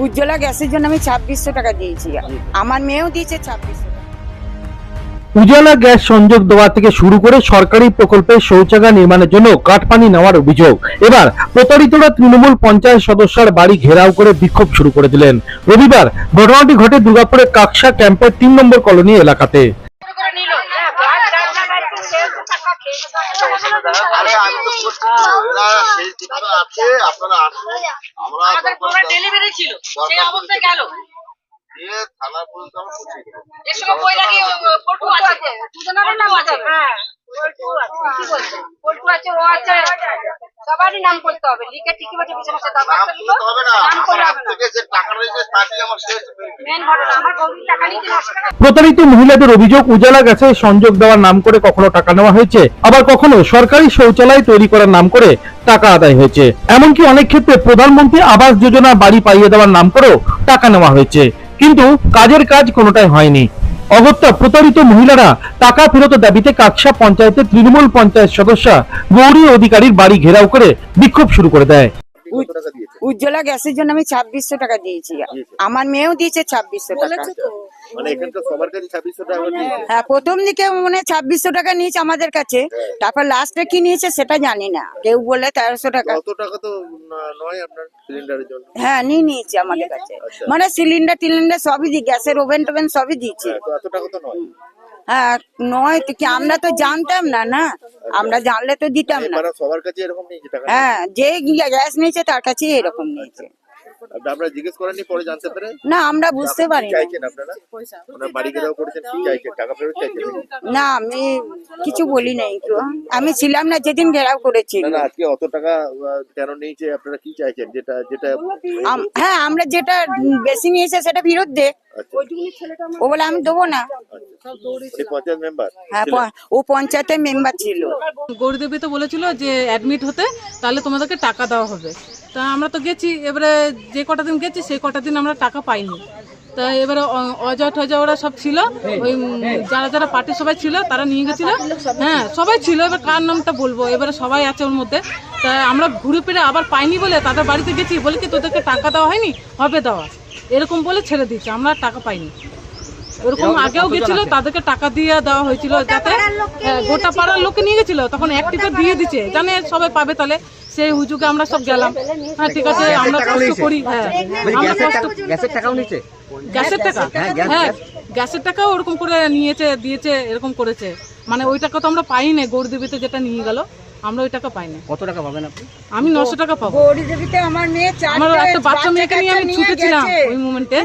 উজ্জ্বলা গ্যাসের জন্য আমি 2600 টাকা দিয়েছি, আমার মেয়েও দিয়েছে 2600। উজালা গ্যাস সংযোগ দেওয়া থেকে শুরু করে সরকারি প্রকল্পে শৌচাগার নির্মাণের জন্য কাটপানি নেওয়ার অভিযোগ। এবার প্রতারিতরা তৃণমূল পঞ্চায়েত সদস্যের বাড়ি ঘেরাও করে বিক্ষোভ শুরু করে দিলেন। রবিবার ঘটনাটি ঘটে দুর্গাপুরের কাকসা ক্যাম্পের 3 নম্বর কলোনি এলাকাতে। থানা পর্যন্ত সবারই নাম করতে হবে, লিখে ঠিকই বলছে প্রতারিত মহিলাদের অভিযোগ, উজালা গ্যাসে সংযোগ দেওয়ার নাম করে কখনো টাকা নেওয়া হয়েছে, আবার কখনো সরকারি শৌচালয় তৈরি করার নাম করে টাকা আদায় হয়েছে। এমনকি অনেক ক্ষেত্রে প্রধানমন্ত্রী আবাস যোজনা বাড়ি পাইয়ে দেওয়ার নাম করেও টাকা নেওয়া হয়েছে, কিন্তু কাজের কাজ কোনোটাই হয়নি। অগত্যা প্রতারিত মহিলারা টাকা ফেরত দাবিতে কাকসা পঞ্চায়েতের তৃণমূল পঞ্চায়েত সদস্য গৌরী অধিকারীর বাড়ি ঘেরাও করে বিক্ষোভ শুরু করে দেয়। উজ্জ্বলা গ্যাসের জন্য আমি 2600 টাকা দিয়েছি, আমার মেয়েও দিয়েছে 2600 টাকা। মানে এখানকার সবার কাছে 2600 টাকা দিয়েছে। হ্যাঁ, প্রথম দিকে মানে 2600 টাকা নিয়েছে আমাদের কাছে, তারপর লাস্টে কি নিয়েছে সেটা জানি না, কেউ বলে 1300 টাকা। কত টাকা তো নয় আপনার সিলিন্ডারের জন্য? হ্যাঁ, নিয়েছে আমাদের কাছে, মানে সিলিন্ডার সবই দিয়ে, গ্যাসের ওভেন টোভেন সবই দিচ্ছে। এত টাকা তো নয়। হ্যাঁ, নয় তো কি, আমরা তো জানতাম না, আমরা জানলে তো দিতাম না। সবার কাছে এরকম নিয়েছে টাকা? হ্যাঁ, যে গ্যাস নিয়েছে তার কাছে এরকম নিয়েছে। আপনারা জিজ্ঞেস করেননি পরে জানতে পারে? না, আমরা বুঝতে পারি না। চাইছেন আপনারা? আপনারা বাড়ি ঘেরাও করেছেন, কি চাইছেন? টাকা ফেরত চাইছেন? না, আমি কিছু বলি নাই, আমি ছিলাম না যেদিন ঘেরাও করেছি। না, আজকে অত টাকা কেন নিয়েছে, আপনারা কি চাইছেন? যেটা হ্যাঁ, আমরা যেটা বেশি নিয়েছে সেটা ফেরত দে। ও বলে আমি দেবো না। পঞ্চায়েত মেম্বার? হ্যাঁ, ও পঞ্চায়েতের মেম্বার ছিল। গৌরীদেবী তো বলেছিল যে অ্যাডমিট হতে তাহলে তোমাদেরকে টাকা দেওয়া হবে। তা আমরা তো গেছি, এবারে যে কটা দিন গেছি সেই কটা দিন আমরা টাকা পাইনি। তা এবারে অজয় টজয় ওরা সব ছিল, ওই যারা পার্টি সবাই ছিল তারা নিয়ে গেছিল। হ্যাঁ, সবাই ছিল, এবার কার নামটা বলবো, এবারে সবাই আছে ওর মধ্যে। তা আমরা ঘুরে ফিরে আবার পাইনি বলে তাদের বাড়িতে গেছি, বলে কি তোদেরকে টাকা দেওয়া হয়নি, হবে দেওয়া, এরকম বলে ছেড়ে দিয়েছে, আমরা টাকা পাইনি। ওরকম আগেও গেছিল, তাদেরকে টাকা দিয়ে দেওয়া হয়েছিল, যাতে গোটা পাড়ার লোকে নিয়ে গেছিল, তখন এক টিপে দিয়ে দিচ্ছে, জানে সবাই পাবে, তাহলে সেই হুজুকে আমরা সব গেলাম। হ্যাঁ, ঠিক আছে, আমরা কষ্ট করি। হ্যাঁ, গ্যাসের টাকাও নিচ্ছে, গ্যাসের টাকা, হ্যাঁ গ্যাসের টাকাও ওরকম করে নিয়েছে, দিয়েছে, এরকম করেছে। মানে ওই টাকা তো আমরা পাইনি, গৌরীদেবীতে যেটা নিয়ে গেল আমরা ওই টাকা পাইনি। কত টাকা পাবেন আপনি? আমি 900 টাকা পাবো। গৌরীদেবীতে আমার মেয়ে, আমার একটা বাচ্চা মেয়েকে নিয়ে আমি ছুটেছিলাম ওই মোমেন্টে,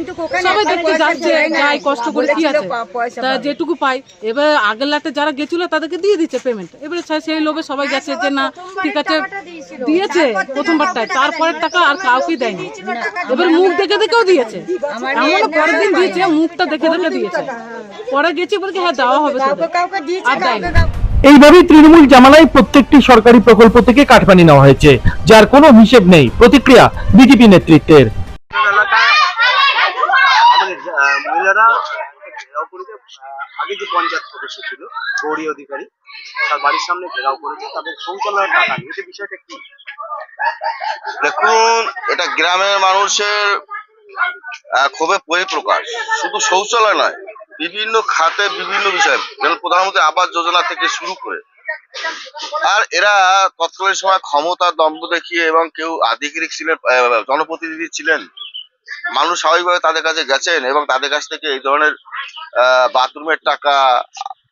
সবাই দেখতে যাচ্ছে, যাই কষ্ট করে কি আছে, তা যেটুকু পাই। এবার আগের লাটে যারা গেছিল তাদেরকে দিয়ে দিচ্ছে পেমেন্ট, এবারে সেই লোভে সবাই গেছে যে না ঠিক আছে দিয়েছে প্রথমবারটায়, তারপরের টাকা আর কাউকে দেয়নি। এবার মুখ দেখে দেখেও দিয়েছে, এমন পরের দিন দিয়েছে, মুখটা দেখে দেখে দিয়েছে, পরে গেছি বলে হ্যাঁ দেওয়া হবে, আর দেয়নি। এইভাবেই তৃণমূল জামানায় প্রত্যেকটি সরকারি প্রকল্প থেকে কাটপানি নেওয়া হয়েছে, যার কোনো হিসেব নেই। প্রতিক্রিয়া বিজেপি নেতৃত্বের। মহিলারা আগে যে পঞ্চায়েত সদস্য ছিল গৌরী অধিকারী, তার বাড়ির সামনে ঘেরাও করেছে, তাদের শৌচালয়ের টাকা নিয়ে, এই বিষয়টা কি? দেখুন, এটা গ্রামের মানুষের ক্ষোভে বহিঃপ্রকাশ। শুধু শৌচালয় নয়, বিভিন্ন খাতে বিভিন্ন বিষয়, যেমন প্রধানমন্ত্রী আবাস যোজনা থেকে শুরু করে। আর এরা তৎকালীন সময় ক্ষমতা দম্ভ দেখিয়ে, এবং কেউ আধিকারিক ছিলেন, জনপ্রতিনিধি ছিলেন, মানুষ স্বাভাবিকভাবে তাদের কাছে গেছেন এবং তাদের কাছ থেকে এই ধরনের বাথরুমের টাকা,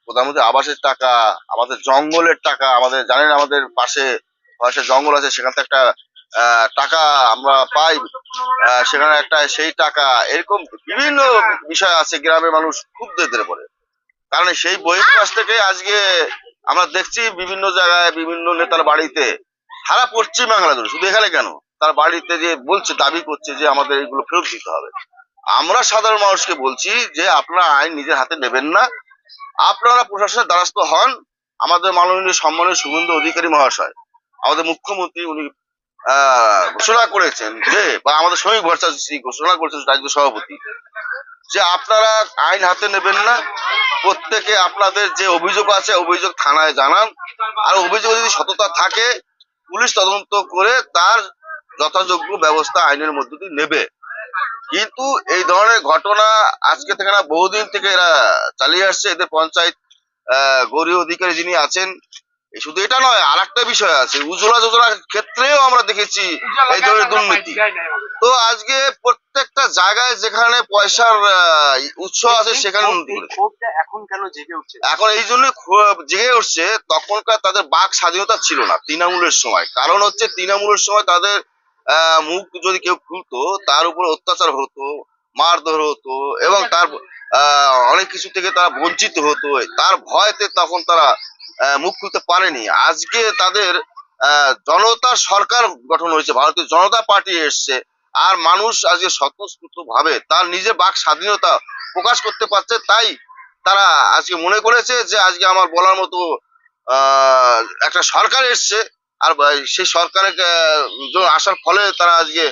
প্রধানমন্ত্রী আবাসের টাকা, আমাদের জঙ্গলের টাকা, আমাদের জানেন আমাদের পাশে জঙ্গল আছে, সেখান থেকে একটা টাকা আমরা পাই, সেখানে একটা সেই টাকা, এরকম বিভিন্ন বিষয় আছে। গ্রামের মানুষ ক্ষুব্ধ এদের পরে, কারণ সেই বহিঃপ্রকাশ থেকে আজকে আমরা দেখছি বিভিন্ন জায়গায় বিভিন্ন নেতার বাড়িতে, সারা পশ্চিম বাংলা ধরে, শুধু এখানে কেন, তার বাড়িতে যে বলছে, দাবি করছে যে আমাদের এইগুলো ফেরত দিতে হবে। আমরা সাধারণ মানুষকে বলছি যে আপনারা আইন নিজের হাতে নেবেন না, আপনারা প্রশাসনের দ্বারস্থ হন। আমাদের মাননীয় সম্মানীয় শুভেন্দু অধিকারী মহাশয়, আমাদের মুখ্যমন্ত্রী, উনি ঘোষণা করেছেন যে, বা আমাদের শ্রমিক ভট্টাচার্য ঘোষণা করেছেন রাজ্য সভাপতি, যে আপনারা আইন হাতে নেবেন না, প্রত্যেকে আপনাদের যে অভিযোগ আছে অভিযোগ থানায় জানান, আর অভিযোগ যদি সততা থাকে পুলিশ তদন্ত করে তার যথাযোগ্য ব্যবস্থা আইনের মধ্য দিয়ে নেবে। কিন্তু এই ধরনের ঘটনা আজকে থেকে না, বহুদিন থেকে এরা চালিয়ে আসছে। এদের পঞ্চায়েত গৌরী অধিকারী যিনি আছেন, শুধু এটা নয়, আর একটা বিষয় আছে, উজ্জ্বলা যোজনার ক্ষেত্রেও আমরা দেখেছি এই ধরনের দুর্নীতি। তো আজকে প্রত্যেকটা জায়গায় যেখানে পয়সার উৎস আছে সেখানে উন্নতি করে। ক্ষোভটা এখন কেন জেগে উঠছে? এখন এই জন্য জেগে উঠছে, তখনকার তাদের বাক স্বাধীনতা ছিল না তৃণমূলের সময়। কারণ হচ্ছে তৃণমূলের সময় তাদের মুখ যদি কেউ খুলতো তার উপর অত্যাচার হতো, মারধর হতো এবং তার অনেক কিছু থেকে তারা বঞ্চিত হতো। তার ভয়তে তখন তারা মুখ খুলতে পারেনি। আজকে তাদের জনতার সরকার গঠন হয়েছে, ভারতীয় জনতা পার্টি এসছে, আর মানুষ আজকে স্বতঃস্ফূর্ত ভাবে তার নিজের বাক স্বাধীনতা প্রকাশ করতে পারছে। তাই তারা আজকে মনে করেছে যে আজকে আমার বলার মতো একটা সরকার এসছে, আর সেই সরকারের আসার ফলে তারা আজকে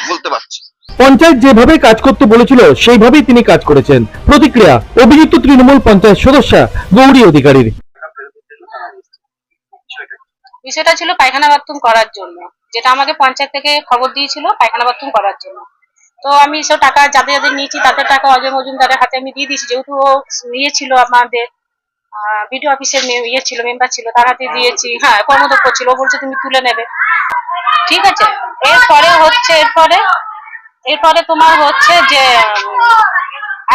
বলতে পারছে। পঞ্চায়েত যেভাবে কাজ করতে বলেছিল সেইভাবেই তিনি কাজ করেছেন। প্রতিক্রিয়া অভিযুক্ত তৃণমূল পঞ্চায়েত সদস্যা গৌরী অধিকারীর। বিষয়টা ছিল পায়খানা বাথরুম করার জন্য, যেটা আমাকে পঞ্চায়েত থেকে খবর দিয়েছিল পায়খানা বাথরুম করার জন্য। তো আমি সব টাকা যাদের যাদের নিয়েছি তাদের টাকা অজয় মজুমদারের হাতে আমি দিয়ে দিয়েছি, যেহেতু ও ইয়ে ছিল আমাদের বিডিও অফিসের ইয়ে ছিল, মেম্বার ছিল, তার হাতে দিয়েছি। হ্যাঁ, কর্মদক্ষ ছিল, ও বলছে তুমি তুলে নেবে। ঠিক আছে, এরপরে তোমার হচ্ছে যে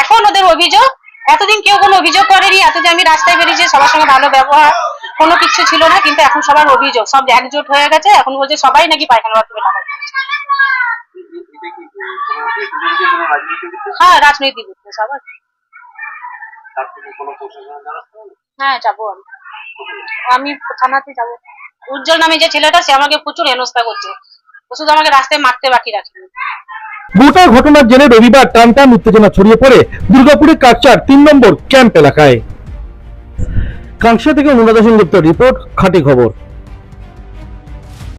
এখন ওদের অভিযোগ, এতদিন কেউ কোনো অভিযোগ করেনি, এতদিন আমি রাস্তায় বেরিয়েছি, সবার সঙ্গে ভালো ব্যবহার, কোনো কিছু ছিল না। কিন্তু এখন সবার অভিযোগ, সব একজোট হয়ে গেছে, এখন বলছে সবাই নাকি পায়খানা বাথরুমে টাকা দিচ্ছে। হ্যাঁ, রাজনীতি করতে সবাই। হ্যাঁ, যাবো আমি থানাতে যাবো। উজ্জ্বল নামে যে ছেলেটা, সে আমাকে প্রচুর হেনস্থা করছে, ও শুধু আমাকে রাস্তায় মারতে বাকি রাখেনি। গোটা ঘটনার জেরে রবিবার টানটান উত্তেজনা ছড়িয়ে পড়ে দুর্গাপুরের কাকচার 3 নম্বর ক্যাম্প এলাকায়। কাংসা থেকে অনুরাধা সেনগুপ্ত রিপোর্ট, খাঁটি খবর।